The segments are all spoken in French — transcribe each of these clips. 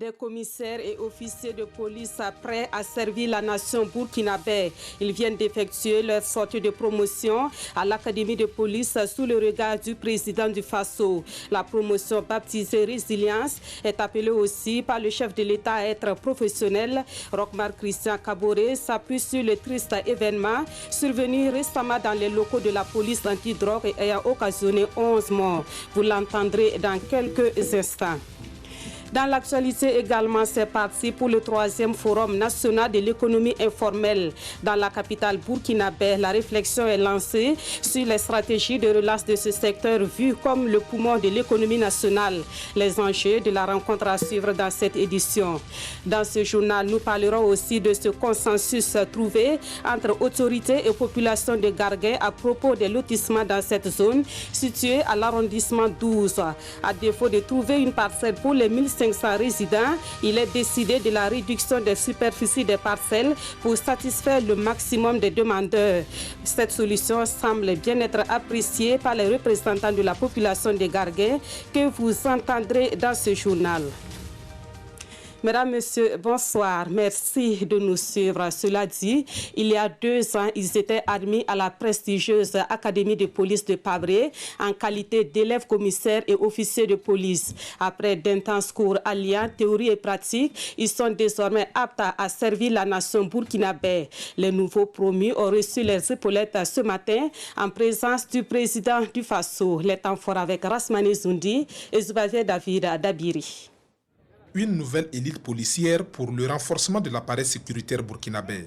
Des commissaires et officiers de police prêts à servir la nation burkinabé. Ils viennent d'effectuer leur sortie de promotion à l'Académie de police sous le regard du président du Faso. La promotion baptisée Résilience est appelée aussi par le chef de l'État à être professionnel. Roch-Marc Christian Kaboré s'appuie sur le triste événement survenu récemment dans les locaux de la police antidrogue et ayant occasionné 11 morts. Vous l'entendrez dans quelques instants. Dans l'actualité également, c'est parti pour le 3e Forum national de l'économie informelle. Dans la capitale burkinabé, la réflexion est lancée sur les stratégies de relance de ce secteur vu comme le poumon de l'économie nationale. Les enjeux de la rencontre à suivre dans cette édition. Dans ce journal, nous parlerons aussi de ce consensus trouvé entre autorités et population de Garguin à propos des lotissements dans cette zone située à l'arrondissement 12. À défaut de trouver une parcelle pour les 1500 résidents, il est décidé de la réduction des superficies des parcelles pour satisfaire le maximum des demandeurs. Cette solution semble bien être appréciée par les représentants de la population de Garguin que vous entendrez dans ce journal. Mesdames, Messieurs, bonsoir. Merci de nous suivre. Cela dit, il y a 2 ans, ils étaient admis à la prestigieuse Académie de police de Pabré en qualité d'élèves commissaires et officiers de police. Après d'intenses cours alliant théorie et pratique, ils sont désormais aptes à servir la nation burkinabé. Les nouveaux promus ont reçu les épaulettes ce matin en présence du président du Faso. Les temps forts avec Rasmani Zoundi et Zubavier David Dabiri. Une nouvelle élite policière pour le renforcement de l'appareil sécuritaire burkinabé.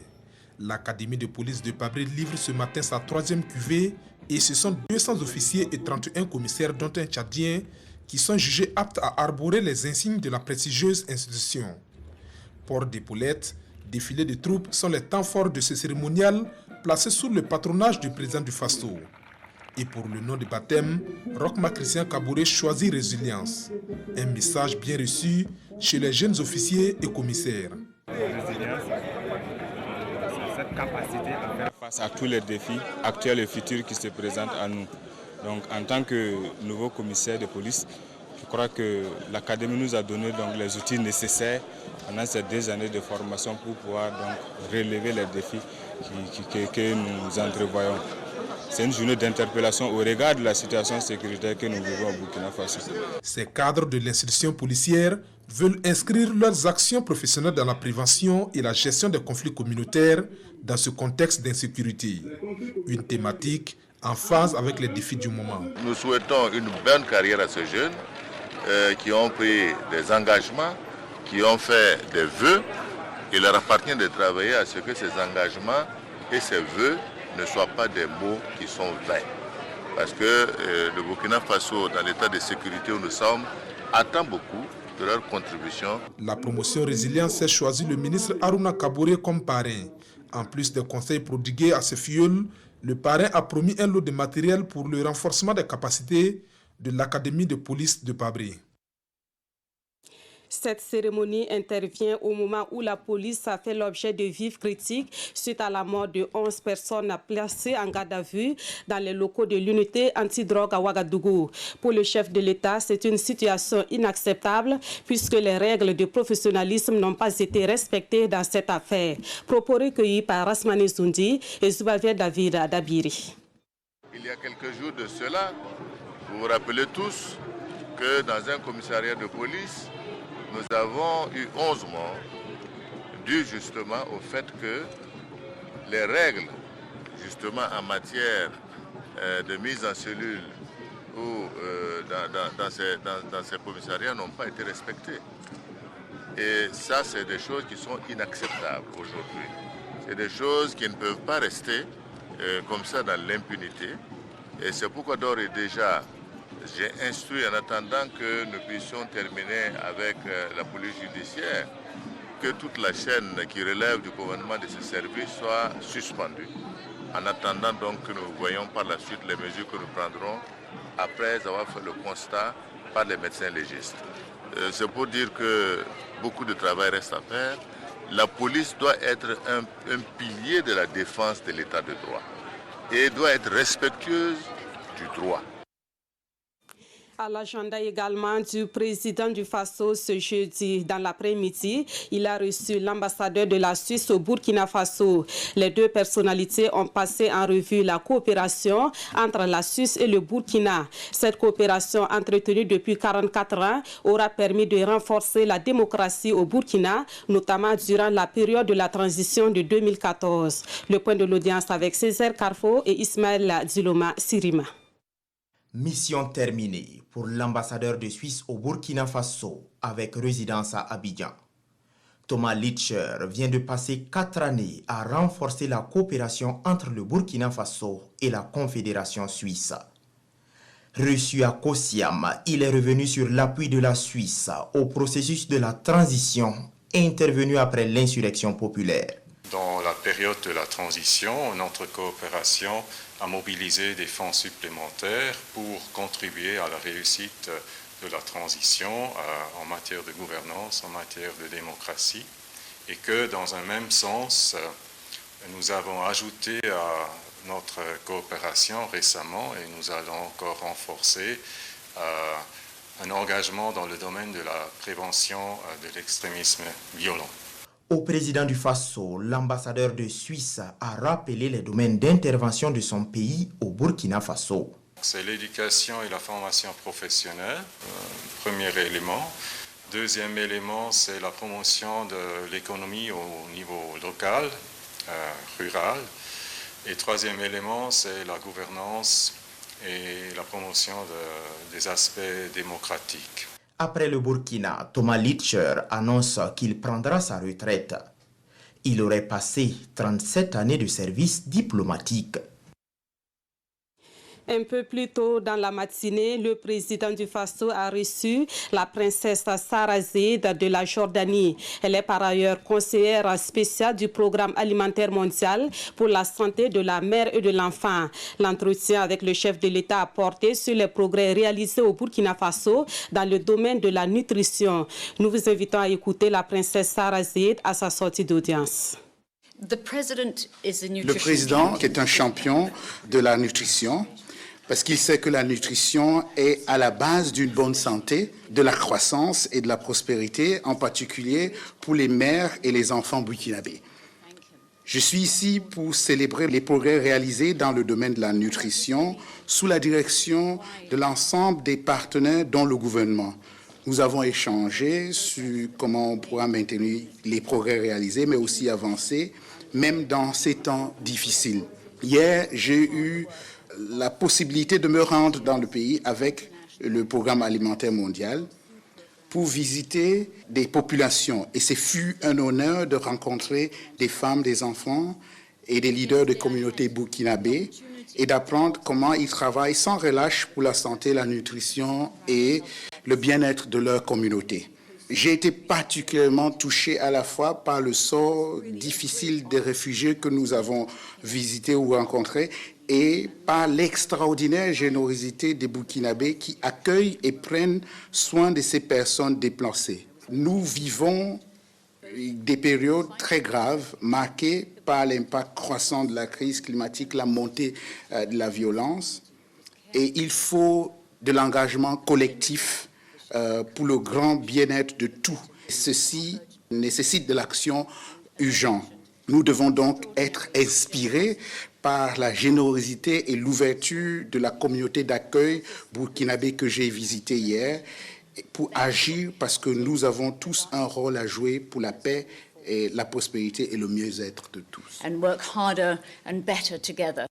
L'Académie de police de Pabré livre ce matin sa 3e cuvée et ce sont 200 officiers et 31 commissaires dont un Tchadien qui sont jugés aptes à arborer les insignes de la prestigieuse institution. Port d'épaulettes, défilé de troupes sont les temps forts de ce cérémonial placé sous le patronage du président du Faso. Et pour le nom de baptême, Roch-Marc Christian Kaboré choisit Résilience. Un message bien reçu chez les jeunes officiers et commissaires. Résilience, c'est cette capacité à faire face à tous les défis actuels et futurs qui se présentent à nous. Donc, en tant que nouveau commissaire de police, je crois que l'Académie nous a donné donc, les outils nécessaires pendant ces 2 années de formation pour pouvoir donc, relever les défis que nous entrevoyons. C'est une journée d'interpellation au regard de la situation sécuritaire que nous vivons au Burkina Faso. Ces cadres de l'institution policière veulent inscrire leurs actions professionnelles dans la prévention et la gestion des conflits communautaires dans ce contexte d'insécurité. Une thématique en phase avec les défis du moment. Nous souhaitons une bonne carrière à ces jeunes qui ont pris des engagements, qui ont fait des vœux. Il leur appartient de travailler à ce que ces engagements et ces vœux ne soient pas des mots qui sont vains. Parce que le Burkina Faso, dans l'état de sécurité où nous sommes, attend beaucoup de leur contribution. La promotion Résilience a choisi le ministre Harouna Kaboré comme parrain. En plus des conseils prodigués à ses filleuls, le parrain a promis un lot de matériel pour le renforcement des capacités de l'Académie de police de Pabré. Cette cérémonie intervient au moment où la police a fait l'objet de vives critiques suite à la mort de 11 personnes placées en garde à vue dans les locaux de l'unité antidrogue à Ouagadougou. Pour le chef de l'État, c'est une situation inacceptable puisque les règles de professionnalisme n'ont pas été respectées dans cette affaire. Propos recueillis par Rasmani Zoundi et Zubavier David Dabiri. Il y a quelques jours de cela, vous vous rappelez tous que dans un commissariat de police, nous avons eu 11 morts, dû justement au fait que les règles, justement en matière de mise en cellule ou dans ces commissariats n'ont pas été respectées. Et ça, c'est des choses qui sont inacceptables aujourd'hui. C'est des choses qui ne peuvent pas rester comme ça dans l'impunité. Et c'est pourquoi d'ores et déjà, j'ai instruit en attendant que nous puissions terminer avec la police judiciaire, que toute la chaîne qui relève du gouvernement de ce service soit suspendue. En attendant donc que nous voyons par la suite les mesures que nous prendrons après avoir fait le constat par les médecins légistes. C'est pour dire que beaucoup de travail reste à faire. La police doit être un pilier de la défense de l'état de droit et doit être respectueuse du droit. À l'agenda également du président du Faso ce jeudi dans l'après-midi, il a reçu l'ambassadeur de la Suisse au Burkina Faso. Les deux personnalités ont passé en revue la coopération entre la Suisse et le Burkina. Cette coopération entretenue depuis 44 ans aura permis de renforcer la démocratie au Burkina, notamment durant la période de la transition de 2014. Le point de l'audience avec Césaire Carfo et Ismaël Diloma Sirima. Mission terminée pour l'ambassadeur de Suisse au Burkina Faso avec résidence à Abidjan. Thomas Litcher vient de passer 4 années à renforcer la coopération entre le Burkina Faso et la Confédération suisse. Reçu à Kosiam, il est revenu sur l'appui de la Suisse au processus de la transition intervenu après l'insurrection populaire. Dans la période de la transition, notre coopération a mobilisé des fonds supplémentaires pour contribuer à la réussite de la transition en matière de gouvernance, en matière de démocratie, et que dans un même sens, nous avons ajouté à notre coopération récemment et nous allons encore renforcer un engagement dans le domaine de la prévention de l'extrémisme violent. Au président du Faso, l'ambassadeur de Suisse a rappelé les domaines d'intervention de son pays au Burkina Faso. C'est l'éducation et la formation professionnelle, premier élément. Deuxième élément, c'est la promotion de l'économie au niveau local, rural. Et troisième élément, c'est la gouvernance et la promotion des aspects démocratiques. Après le Burkina, Thomas Litcher annonce qu'il prendra sa retraite. Il aurait passé 37 années de service diplomatique. Un peu plus tôt dans la matinée, le président du Faso a reçu la princesse Sarazid de la Jordanie. Elle est par ailleurs conseillère spéciale du programme alimentaire mondial pour la santé de la mère et de l'enfant. L'entretien avec le chef de l'État a porté sur les progrès réalisés au Burkina Faso dans le domaine de la nutrition. Nous vous invitons à écouter la princesse Sarazid à sa sortie d'audience. Le président est un champion de la nutrition, parce qu'il sait que la nutrition est à la base d'une bonne santé, de la croissance et de la prospérité, en particulier pour les mères et les enfants burkinabés. Je suis ici pour célébrer les progrès réalisés dans le domaine de la nutrition sous la direction de l'ensemble des partenaires dont le gouvernement. Nous avons échangé sur comment on pourra maintenir les progrès réalisés, mais aussi avancer, même dans ces temps difficiles. Hier, j'ai eu la possibilité de me rendre dans le pays avec le programme alimentaire mondial pour visiter des populations. Et ce fut un honneur de rencontrer des femmes, des enfants et des leaders de communautés burkinabés et d'apprendre comment ils travaillent sans relâche pour la santé, la nutrition et le bien-être de leur communauté. J'ai été particulièrement touché à la fois par le sort difficile des réfugiés que nous avons visités ou rencontrés et par l'extraordinaire générosité des Burkinabés qui accueillent et prennent soin de ces personnes déplacées. Nous vivons des périodes très graves marquées par l'impact croissant de la crise climatique, la montée de la violence, et il faut de l'engagement collectif pour le grand bien-être de tous. Ceci nécessite de l'action urgente. Nous devons donc être inspirés par la générosité et l'ouverture de la communauté d'accueil burkinabé que j'ai visitée hier pour agir parce que nous avons tous un rôle à jouer pour la paix et la prospérité et le mieux-être de tous. And work harder and better together.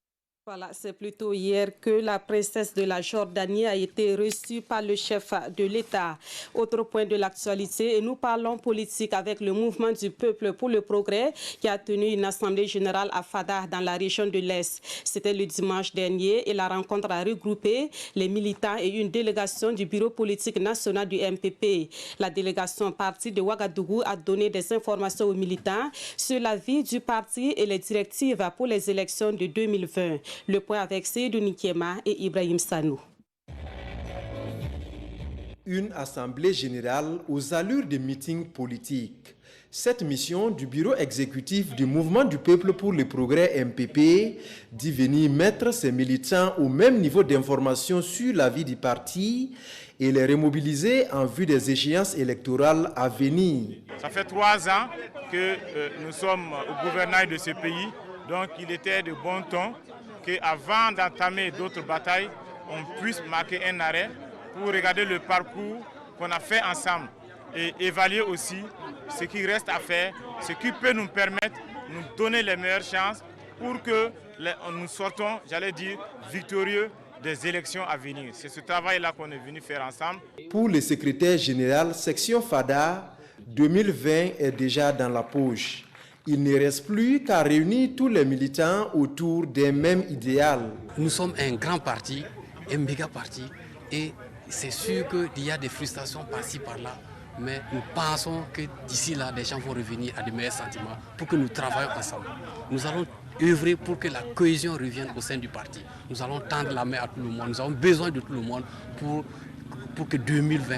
Voilà, c'est plutôt hier que la princesse de la Jordanie a été reçue par le chef de l'État. Autre point de l'actualité, et nous parlons politique avec le mouvement du peuple pour le progrès qui a tenu une assemblée générale à Fada dans la région de l'Est. C'était le dimanche dernier et la rencontre a regroupé les militants et une délégation du bureau politique national du MPP. La délégation partie de Ouagadougou a donné des informations aux militants sur la vie du parti et les directives pour les élections de 2020. Le point avec Seydou Nikiema et Ibrahim Sanou. Une assemblée générale aux allures de meeting politique. Cette mission du bureau exécutif du Mouvement du Peuple pour le Progrès MPP dit venir mettre ses militants au même niveau d'information sur la vie du parti et les remobiliser en vue des échéances électorales à venir. Ça fait 3 ans que nous sommes au gouvernail de ce pays, donc il était de bon ton qu'avant d'entamer d'autres batailles, on puisse marquer un arrêt pour regarder le parcours qu'on a fait ensemble et évaluer aussi ce qui reste à faire, ce qui peut nous permettre de nous donner les meilleures chances pour que nous sortons, j'allais dire, victorieux des élections à venir. C'est ce travail-là qu'on est venu faire ensemble. Pour le secrétaire général section FADA, 2020 est déjà dans la poche. Il ne reste plus qu'à réunir tous les militants autour d'un même idéal. Nous sommes un grand parti, un méga parti, et c'est sûr qu'il y a des frustrations par-ci, par-là. Mais nous pensons que d'ici là, les gens vont revenir à de meilleurs sentiments pour que nous travaillions ensemble. Nous allons œuvrer pour que la cohésion revienne au sein du parti. Nous allons tendre la main à tout le monde. Nous avons besoin de tout le monde pour que 2020,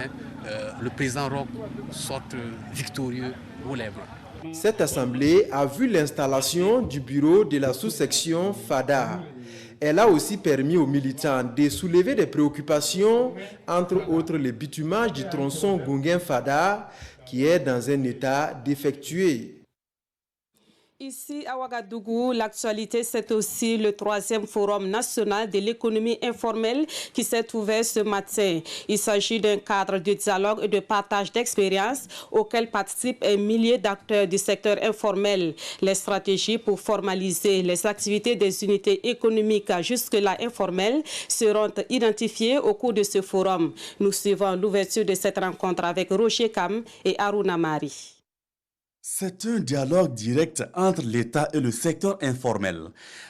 le président Roch sorte victorieux aux lèvres. Cette assemblée a vu l'installation du bureau de la sous-section FADA. Elle a aussi permis aux militants de soulever des préoccupations, entre autres le bitumage du tronçon Gungen-Fada, qui est dans un état défectueux. Ici à Ouagadougou, l'actualité, c'est aussi le 3e forum national de l'économie informelle qui s'est ouvert ce matin. Il s'agit d'un cadre de dialogue et de partage d'expériences auquel participent un millier d'acteurs du secteur informel. Les stratégies pour formaliser les activités des unités économiques jusque-là informelles seront identifiées au cours de ce forum. Nous suivons l'ouverture de cette rencontre avec Roger Kam et Aruna Mari. C'est un dialogue direct entre l'État et le secteur informel.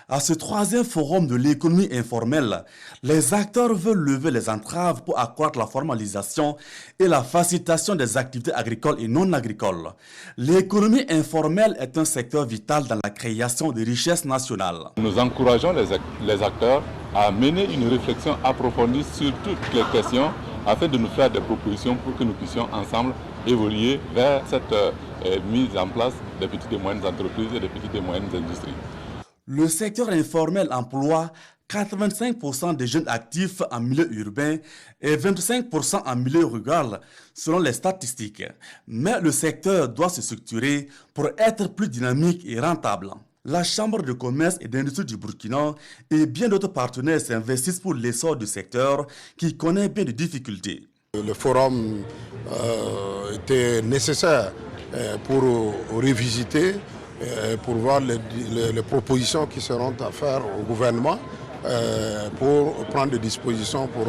À ce 3e forum de l'économie informelle, les acteurs veulent lever les entraves pour accroître la formalisation et la facilitation des activités agricoles et non agricoles. L'économie informelle est un secteur vital dans la création de richesses nationales. Nous encourageons les acteurs à mener une réflexion approfondie sur toutes les questions afin de nous faire des propositions pour que nous puissions ensemble évoluer vers cette mise en place des petites et moyennes entreprises et des petites et moyennes industries. Le secteur informel emploie 85% des jeunes actifs en milieu urbain et 25% en milieu rural, selon les statistiques. Mais le secteur doit se structurer pour être plus dynamique et rentable. La Chambre de commerce et d'industrie du Burkina et bien d'autres partenaires s'investissent pour l'essor du secteur qui connaît bien de difficultés. Le forum était nécessaire pour revisiter, pour voir les propositions qui seront à faire au gouvernement, pour prendre des dispositions pour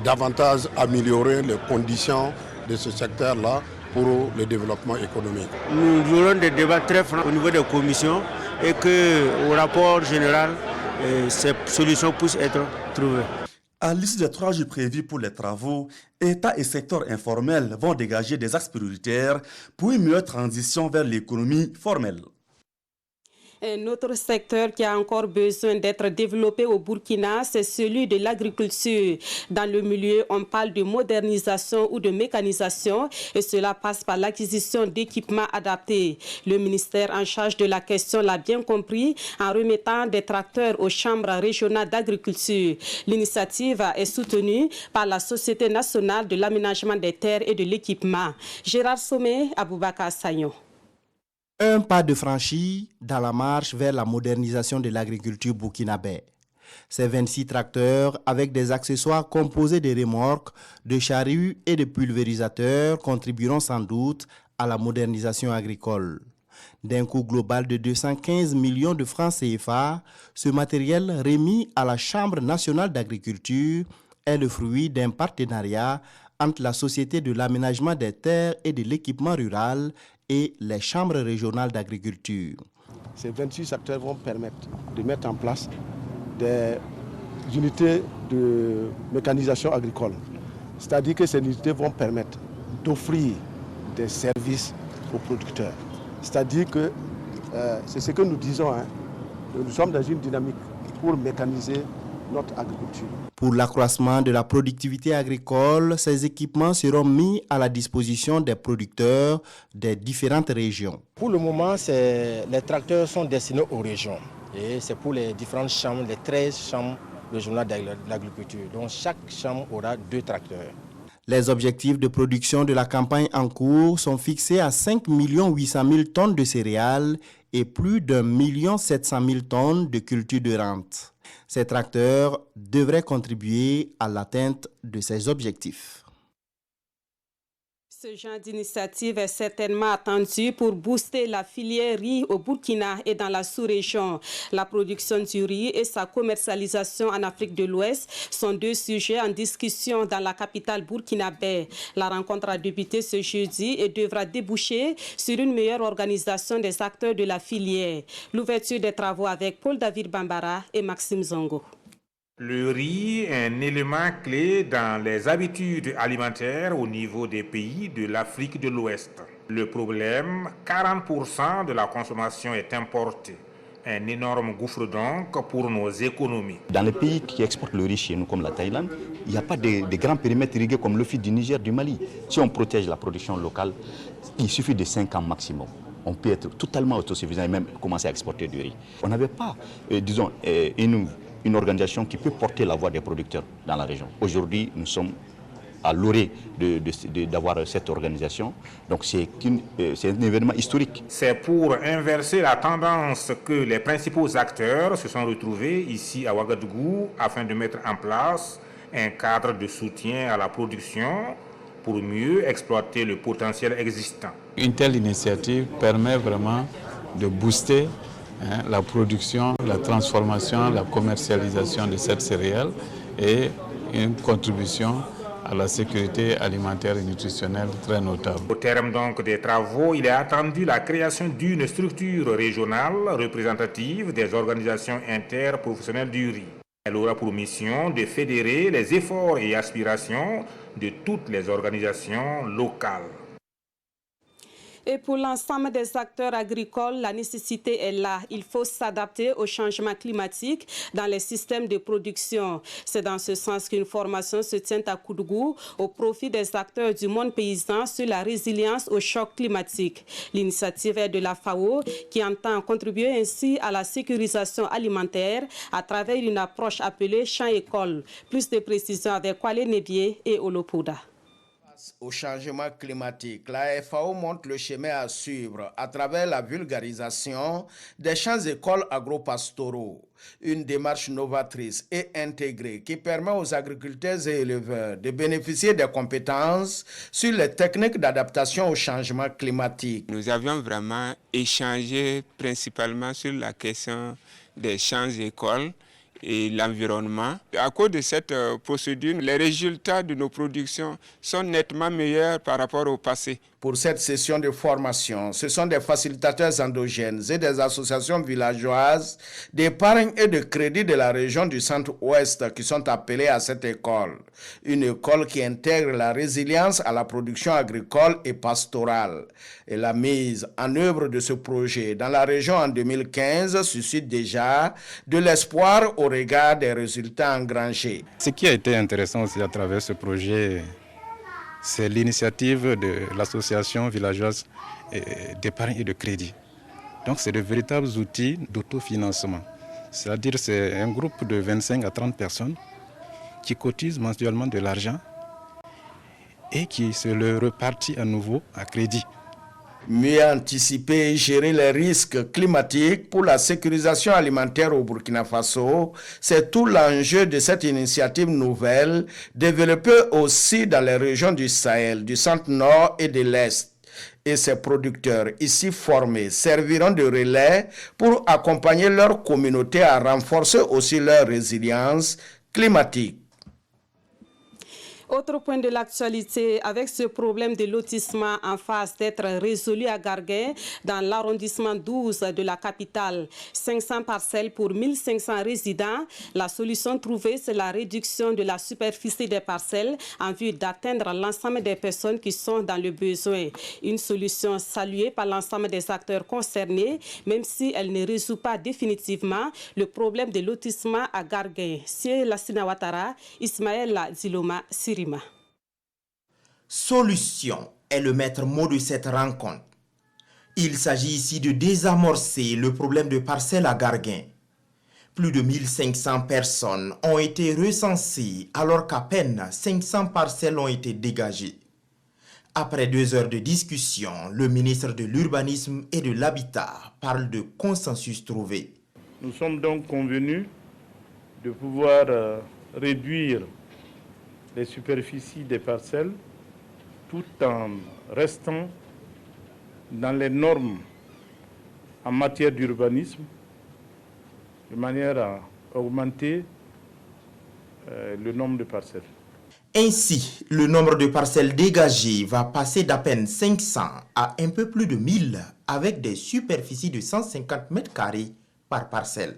davantage améliorer les conditions de ce secteur-là pour le développement économique. Nous aurons des débats très francs au niveau des commissions et qu'au rapport général, ces solutions puissent être trouvées. À l'issue des 3 jours prévus pour les travaux, État et secteur informel vont dégager des axes prioritaires pour une meilleure transition vers l'économie formelle. Un autre secteur qui a encore besoin d'être développé au Burkina, c'est celui de l'agriculture. Dans le milieu, on parle de modernisation ou de mécanisation et cela passe par l'acquisition d'équipements adaptés. Le ministère en charge de la question l'a bien compris en remettant des tracteurs aux chambres régionales d'agriculture. L'initiative est soutenue par la Société nationale de l'aménagement des terres et de l'équipement. Gérard Sommet, Aboubakar Sagnon. Un pas de franchi dans la marche vers la modernisation de l'agriculture burkinabé. Ces 26 tracteurs, avec des accessoires composés de remorques, de charrues et de pulvérisateurs, contribueront sans doute à la modernisation agricole. D'un coût global de 215 millions de francs CFA, ce matériel remis à la Chambre nationale d'agriculture est le fruit d'un partenariat entre la Société de l'aménagement des terres et de l'équipement rural et les chambres régionales d'agriculture. Ces 26 acteurs vont permettre de mettre en place des unités de mécanisation agricole. C'est-à-dire que ces unités vont permettre d'offrir des services aux producteurs. C'est-à-dire que c'est ce que nous disons, nous sommes dans une dynamique pour mécaniser notre agriculture. Pour l'accroissement de la productivité agricole, ces équipements seront mis à la disposition des producteurs des différentes régions. Pour le moment, les tracteurs sont destinés aux régions. Et c'est pour les différentes chambres, les 13 chambres régionales de l'agriculture. Donc chaque chambre aura 2 tracteurs. Les objectifs de production de la campagne en cours sont fixés à 5 800 000 tonnes de céréales et plus d'1 700 000 tonnes de cultures de rente. Ces tracteurs devraient contribuer à l'atteinte de ces objectifs. Ce genre d'initiative est certainement attendu pour booster la filière riz au Burkina et dans la sous-région. La production du riz et sa commercialisation en Afrique de l'Ouest sont 2 sujets en discussion dans la capitale burkinabé. La rencontre a débuté ce jeudi et devra déboucher sur une meilleure organisation des acteurs de la filière. L'ouverture des travaux avec Paul-David Bambara et Maxime Zongo. Le riz est un élément clé dans les habitudes alimentaires au niveau des pays de l'Afrique de l'Ouest. Le problème, 40% de la consommation est importée. Un énorme gouffre donc pour nos économies. Dans les pays qui exportent le riz chez nous, comme la Thaïlande, il n'y a pas de grands périmètres irrigués comme le du Niger, du Mali. Si on protège la production locale, il suffit de 5 ans maximum. On peut être totalement autosuffisant et même commencer à exporter du riz. On n'avait pas, une organisation qui peut porter la voix des producteurs dans la région. Aujourd'hui, nous sommes à l'orée d'avoir cette organisation. Donc c'est un événement historique. C'est pour inverser la tendance que les principaux acteurs se sont retrouvés ici à Ouagadougou afin de mettre en place un cadre de soutien à la production pour mieux exploiter le potentiel existant. Une telle initiative permet vraiment de booster la production, la transformation, la commercialisation de cette céréale et une contribution à la sécurité alimentaire et nutritionnelle très notable. Au terme donc des travaux, il est attendu la création d'une structure régionale représentative des organisations interprofessionnelles du riz. Elle aura pour mission de fédérer les efforts et aspirations de toutes les organisations locales. Et pour l'ensemble des acteurs agricoles, la nécessité est là. Il faut s'adapter au changement climatique dans les systèmes de production. C'est dans ce sens qu'une formation se tient à Koudougou au profit des acteurs du monde paysan sur la résilience au choc climatique. L'initiative est de la FAO qui entend contribuer ainsi à la sécurisation alimentaire à travers une approche appelée champ-école. Plus de précisions avec Kwale Nebié et Olopouda. Au changement climatique, la FAO montre le chemin à suivre à travers la vulgarisation des champs-écoles agro-pastoraux, une démarche novatrice et intégrée qui permet aux agriculteurs et éleveurs de bénéficier des compétences sur les techniques d'adaptation au changement climatique. Nous avions vraiment échangé principalement sur la question des champs-écoles et l'environnement. À cause de cette procédure, les résultats de nos productions sont nettement meilleurs par rapport au passé. Pour cette session de formation, ce sont des facilitateurs endogènes et des associations villageoises d'épargne et de crédit de la région du centre-ouest qui sont appelés à cette école. Une école qui intègre la résilience à la production agricole et pastorale. Et la mise en œuvre de ce projet dans la région en 2015 suscite déjà de l'espoir au regard des résultats engrangés. Ce qui a été intéressant aussi à travers ce projet, c'est l'initiative de l'association villageoise d'épargne et de crédit. Donc c'est de véritables outils d'autofinancement. C'est-à-dire c'est un groupe de 25 à 30 personnes qui cotisent mensuellement de l'argent et qui se le repartit à nouveau à crédit. Mieux anticiper et gérer les risques climatiques pour la sécurisation alimentaire au Burkina Faso, c'est tout l'enjeu de cette initiative nouvelle, développée aussi dans les régions du Sahel, du centre-nord et de l'Est. Et ces producteurs ici formés serviront de relais pour accompagner leur communauté à renforcer aussi leur résilience climatique. Autre point de l'actualité, avec ce problème de lotissement en phase d'être résolu à Garguin, dans l'arrondissement 12 de la capitale, 500 parcelles pour 1500 résidents. La solution trouvée, c'est la réduction de la superficie des parcelles en vue d'atteindre l'ensemble des personnes qui sont dans le besoin. Une solution saluée par l'ensemble des acteurs concernés, même si elle ne résout pas définitivement le problème de lotissement à Garguin. C'est Lassina Ouattara, Ismaël Ziloma Sirima. Solution est le maître mot de cette rencontre. Il s'agit ici de désamorcer le problème de parcelles à Garguin. Plus de 1500 personnes ont été recensées alors qu'à peine 500 parcelles ont été dégagées. Après 2 heures de discussion, le ministre de l'Urbanisme et de l'Habitat parle de consensus trouvé. Nous sommes donc convenus de pouvoir réduire les superficies des parcelles tout en restant dans les normes en matière d'urbanisme de manière à augmenter le nombre de parcelles. Ainsi, le nombre de parcelles dégagées va passer d'à peine 500 à un peu plus de 1000 avec des superficies de 150 mètres carrés par parcelle.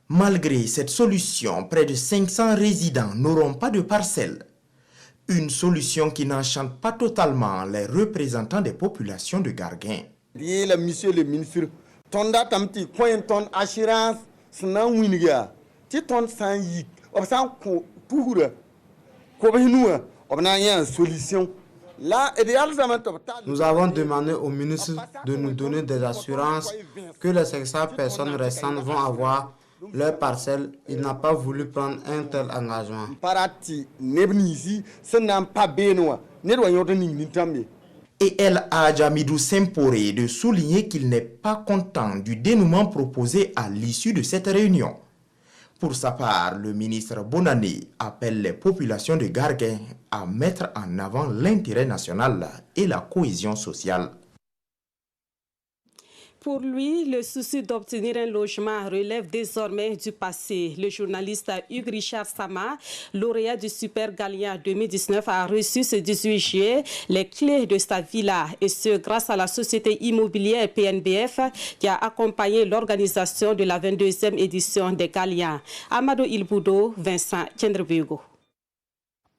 Malgré cette solution, près de 500 résidents n'auront pas de parcelles. Une solution qui n'enchante pas totalement les représentants des populations de Garguin. Monsieur le ministre, ton date un petit coin ton assurance, c'est non winga. Tu ton sans y, obsan pour une solution. Nous avons demandé au ministre de nous donner des assurances que les 500 personnes restantes vont avoir leur parcelle. Il n'a pas voulu prendre un tel engagement. Et El Hadj Hamidou Semporé de souligner qu'il n'est pas content du dénouement proposé à l'issue de cette réunion. Pour sa part, le ministre Bonané appelle les populations de Garguin à mettre en avant l'intérêt national et la cohésion sociale. Pour lui, le souci d'obtenir un logement relève désormais du passé. Le journaliste Hugues Richard Sama, lauréat du Super Galien 2019, a reçu ce 18 juillet les clés de sa villa, et ce grâce à la société immobilière PNBF qui a accompagné l'organisation de la 22e édition des Galiens. Amadou Ilboudo, Vincent Kendrebego.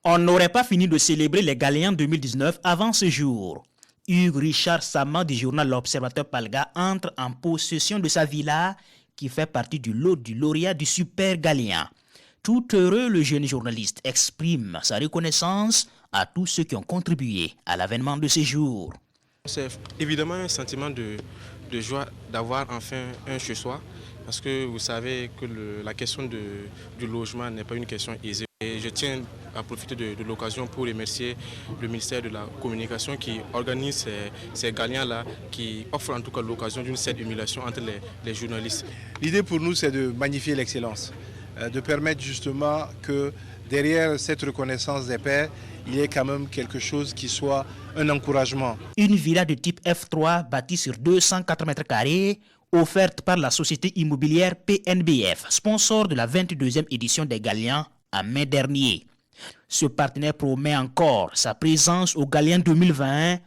On n'aurait pas fini de célébrer les Galiens 2019 avant ce jour. Hugues Richard Sama du journal L'Observateur Palga entre en possession de sa villa qui fait partie du lot du lauréat du Super Galien. Tout heureux, le jeune journaliste exprime sa reconnaissance à tous ceux qui ont contribué à l'avènement de ce jour. C'est évidemment un sentiment de joie d'avoir enfin un chez soi, parce que vous savez que la question du logement n'est pas une question aisée. Et je tiens à profiter de l'occasion pour remercier le ministère de la Communication qui organise ces gagnants-là, qui offre en tout cas l'occasion d'une certaine émulation entre les journalistes. L'idée pour nous, c'est de magnifier l'excellence, de permettre justement que derrière cette reconnaissance des pairs, il y ait quand même quelque chose qui soit un encouragement. Une villa de type F3 bâtie sur 204 mètres carrés, offerte par la société immobilière PNBF, sponsor de la 22e édition des Galiens en mai dernier. Ce partenaire promet encore sa présence au Galien 2020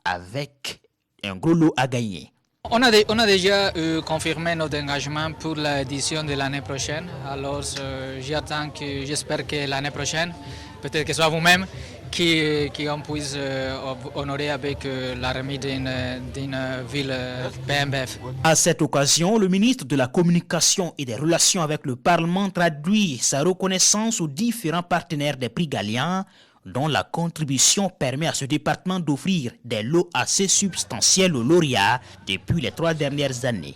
avec un gros lot à gagner. On a déjà confirmé notre engagement pour l'édition de l'année prochaine. Alors j'espère que l'année prochaine, peut-être que ce soit vous-même, qu'on puisse honorer avec la remise d'une ville PNBF. À cette occasion, le ministre de la Communication et des Relations avec le Parlement traduit sa reconnaissance aux différents partenaires des prix Galiens, dont la contribution permet à ce département d'offrir des lots assez substantiels aux lauréats depuis les 3 dernières années.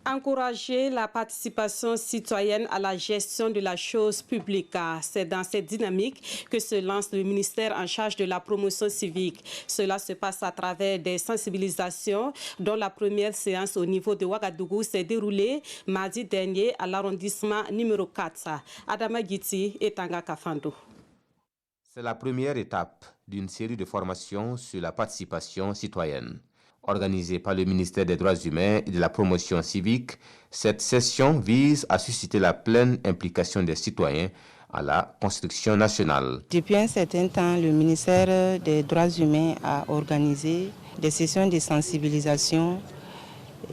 Encourager la participation citoyenne à la gestion de la chose publique. C'est dans cette dynamique que se lance le ministère en charge de la promotion civique. Cela se passe à travers des sensibilisations dont la première séance au niveau de Ouagadougou s'est déroulée mardi dernier à l'arrondissement numéro 4. Adama Giti et Tanga Kafando. C'est la première étape d'une série de formations sur la participation citoyenne. Organisée par le ministère des Droits humains et de la promotion civique, cette session vise à susciter la pleine implication des citoyens à la construction nationale. Depuis un certain temps, le ministère des Droits humains a organisé des sessions de sensibilisation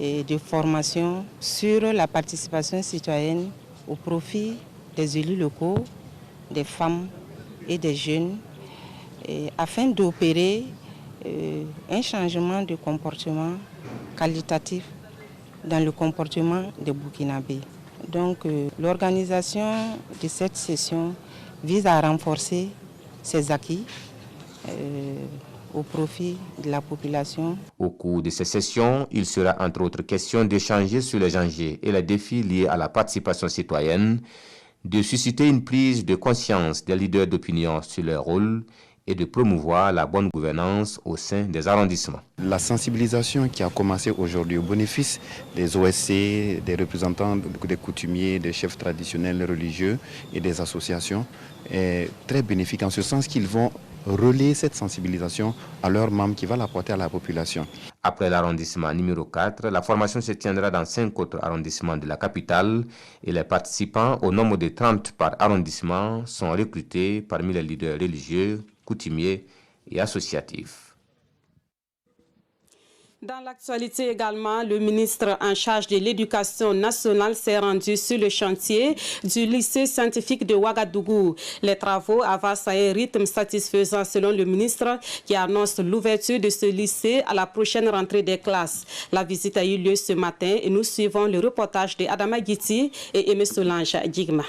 et de formation sur la participation citoyenne au profit des élus locaux, des femmes et des jeunes, afin d'opérer un changement de comportement qualitatif dans le comportement des Burkinabés. Donc l'organisation de cette session vise à renforcer ces acquis au profit de la population. Au cours de ces sessions, il sera entre autres question d'échanger sur les enjeux et les défis liés à la participation citoyenne, de susciter une prise de conscience des leaders d'opinion sur leur rôle et de promouvoir la bonne gouvernance au sein des arrondissements. La sensibilisation qui a commencé aujourd'hui au bénéfice des OSC, des représentants des coutumiers, des chefs traditionnels religieux et des associations est très bénéfique en ce sens qu'ils vont relayer cette sensibilisation à leurs membres qui va l'apporter à la population. Après l'arrondissement numéro 4, la formation se tiendra dans 5 autres arrondissements de la capitale et les participants, au nombre de 30 par arrondissement, sont recrutés parmi les leaders religieux, coutumiers et associatifs. Dans l'actualité également, le ministre en charge de l'éducation nationale s'est rendu sur le chantier du lycée scientifique de Ouagadougou. Les travaux avancent à un rythme satisfaisant selon le ministre qui annonce l'ouverture de ce lycée à la prochaine rentrée des classes. La visite a eu lieu ce matin et nous suivons le reportage de Adama Guiti et Aimé Solange Digma.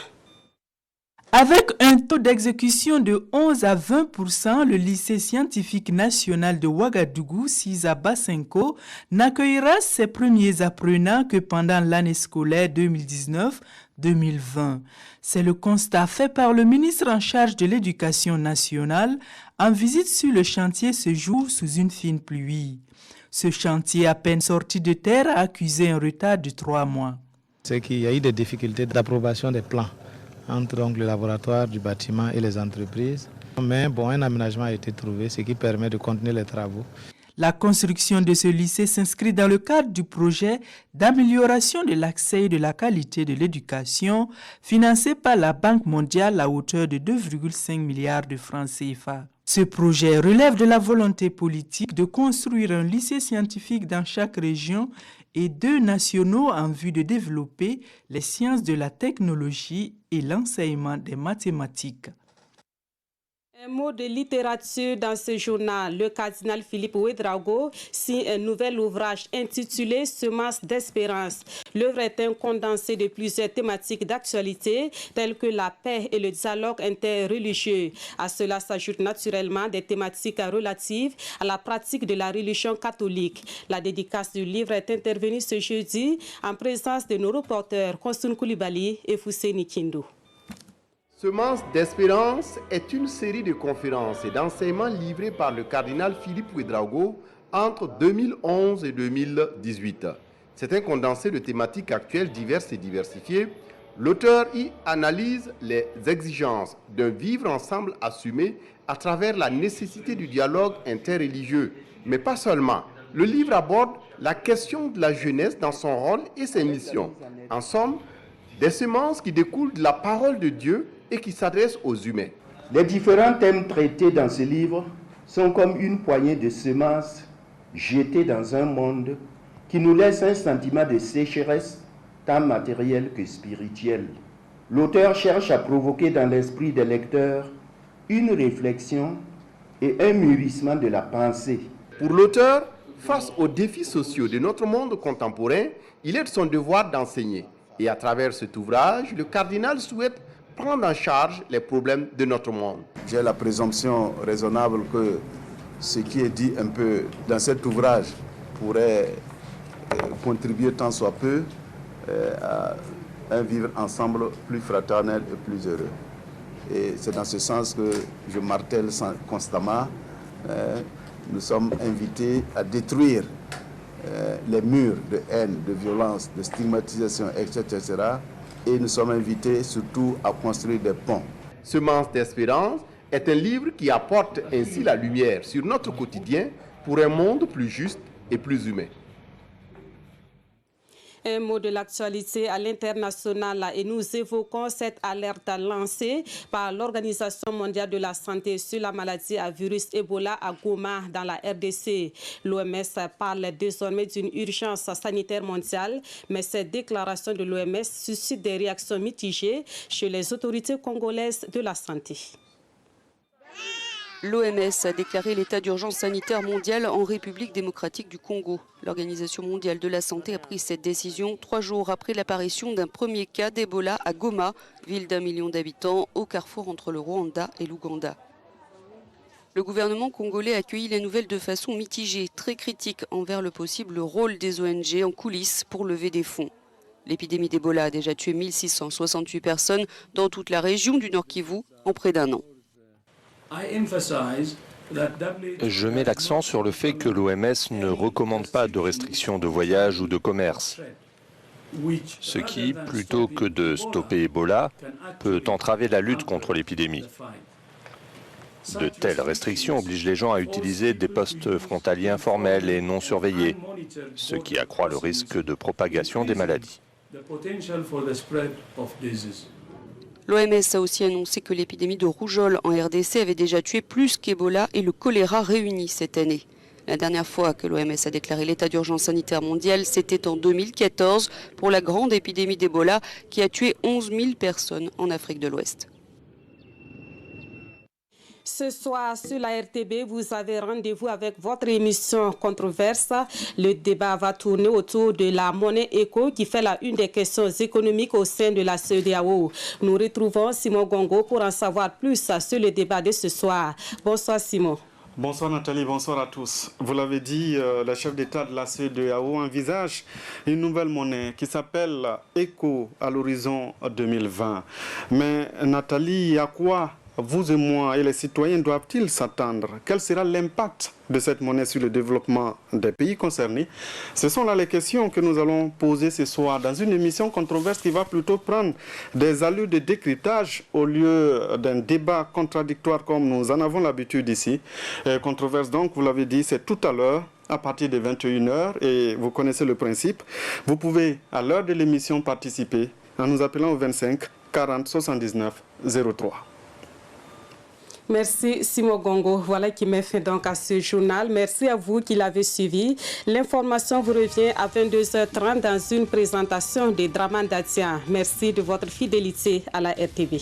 Avec un taux d'exécution de 11 à 20%, le lycée scientifique national de Ouagadougou, Sisa Basenko, n'accueillera ses premiers apprenants que pendant l'année scolaire 2019-2020. C'est le constat fait par le ministre en charge de l'éducation nationale en visite sur le chantier ce jour sous une fine pluie. Ce chantier à peine sorti de terre a accusé un retard de 3 mois. C'est qu'il y a eu des difficultés d'approbation des plans entre donc, le laboratoire du bâtiment et les entreprises. Mais un aménagement a été trouvé, ce qui permet de continuer les travaux. La construction de ce lycée s'inscrit dans le cadre du projet d'amélioration de l'accès et de la qualité de l'éducation financé par la Banque mondiale à hauteur de 2,5 milliards de francs CFA. Ce projet relève de la volonté politique de construire un lycée scientifique dans chaque région et 2 nationaux en vue de développer les sciences de la technologie et l'enseignement des mathématiques. Un mot de littérature dans ce journal. Le cardinal Philippe Ouédraogo signe un nouvel ouvrage intitulé Semences d'espérance. L'œuvre est un condensé de plusieurs thématiques d'actualité telles que la paix et le dialogue interreligieux. À cela s'ajoutent naturellement des thématiques relatives à la pratique de la religion catholique. La dédicace du livre est intervenue ce jeudi en présence de nos reporters Konsun Koulibaly et Fousseni Kindou. Semences d'espérance est une série de conférences et d'enseignements livrés par le cardinal Philippe Ouédraogo entre 2011 et 2018. C'est un condensé de thématiques actuelles diverses et diversifiées. L'auteur y analyse les exigences d'un vivre ensemble assumé à travers la nécessité du dialogue interreligieux. Mais pas seulement. Le livre aborde la question de la jeunesse dans son rôle et ses missions. En somme, des semences qui découlent de la parole de Dieu et qui s'adressent aux humains. Les différents thèmes traités dans ce livre sont comme une poignée de semences jetées dans un monde qui nous laisse un sentiment de sécheresse, tant matérielle que spirituelle. L'auteur cherche à provoquer dans l'esprit des lecteurs une réflexion et un mûrissement de la pensée. Pour l'auteur, face aux défis sociaux de notre monde contemporain, il est de son devoir d'enseigner. Et à travers cet ouvrage, le cardinal souhaite prendre en charge les problèmes de notre monde. J'ai la présomption raisonnable que ce qui est dit un peu dans cet ouvrage pourrait contribuer tant soit peu à un vivre ensemble plus fraternel et plus heureux. Et c'est dans ce sens que je martèle constamment. Nous sommes invités à détruire les murs de haine, de violence, de stigmatisation, etc. Et nous sommes invités surtout à construire des ponts. Semences d'espérance est un livre qui apporte ainsi la lumière sur notre quotidien pour un monde plus juste et plus humain. Un mot de l'actualité à l'international et nous évoquons cette alerte lancée par l'Organisation mondiale de la santé sur la maladie à virus Ebola à Goma dans la RDC. L'OMS parle désormais d'une urgence sanitaire mondiale, mais cette déclaration de l'OMS suscite des réactions mitigées chez les autorités congolaises de la santé. L'OMS a déclaré l'état d'urgence sanitaire mondial en République démocratique du Congo. L'Organisation mondiale de la santé a pris cette décision 3 jours après l'apparition d'un premier cas d'Ebola à Goma, ville d'1 million d'habitants, au carrefour entre le Rwanda et l'Ouganda. Le gouvernement congolais a accueilli les nouvelles de façon mitigée, très critique envers le possible rôle des ONG en coulisses pour lever des fonds. L'épidémie d'Ebola a déjà tué 1668 personnes dans toute la région du Nord Kivu en près d'un an. Je mets l'accent sur le fait que l'OMS ne recommande pas de restrictions de voyage ou de commerce, ce qui, plutôt que de stopper Ebola, peut entraver la lutte contre l'épidémie. De telles restrictions obligent les gens à utiliser des postes frontaliers informels et non surveillés, ce qui accroît le risque de propagation des maladies. L'OMS a aussi annoncé que l'épidémie de rougeole en RDC avait déjà tué plus qu'Ebola et le choléra réunis cette année. La dernière fois que l'OMS a déclaré l'état d'urgence sanitaire mondial, c'était en 2014 pour la grande épidémie d'Ebola qui a tué 11 000 personnes en Afrique de l'Ouest. Ce soir, sur la RTB, vous avez rendez-vous avec votre émission Controverse. Le débat va tourner autour de la monnaie éco qui fait la une des questions économiques au sein de la CEDEAO. Nous retrouvons Simon Gongo pour en savoir plus sur le débat de ce soir. Bonsoir Simon. Bonsoir Nathalie, bonsoir à tous. Vous l'avez dit, le chef d'État de la CEDEAO envisage une nouvelle monnaie qui s'appelle ECO à l'horizon 2020. Mais Nathalie, à quoi vous et moi et les citoyens doivent-ils s'attendre? Quel sera l'impact de cette monnaie sur le développement des pays concernés? Ce sont là les questions que nous allons poser ce soir dans une émission controverse qui va plutôt prendre des allures de décryptage au lieu d'un débat contradictoire comme nous en avons l'habitude ici. Controverse donc, vous l'avez dit, c'est tout à l'heure à partir de 21h et vous connaissez le principe. Vous pouvez à l'heure de l'émission participer en nous appelant au 25 40 79 03. Merci Simon Gongo. Voilà qui met fin donc à ce journal. Merci à vous qui l'avez suivi. L'information vous revient à 22h30 dans une présentation de Draman Datia. Merci de votre fidélité à la RTB.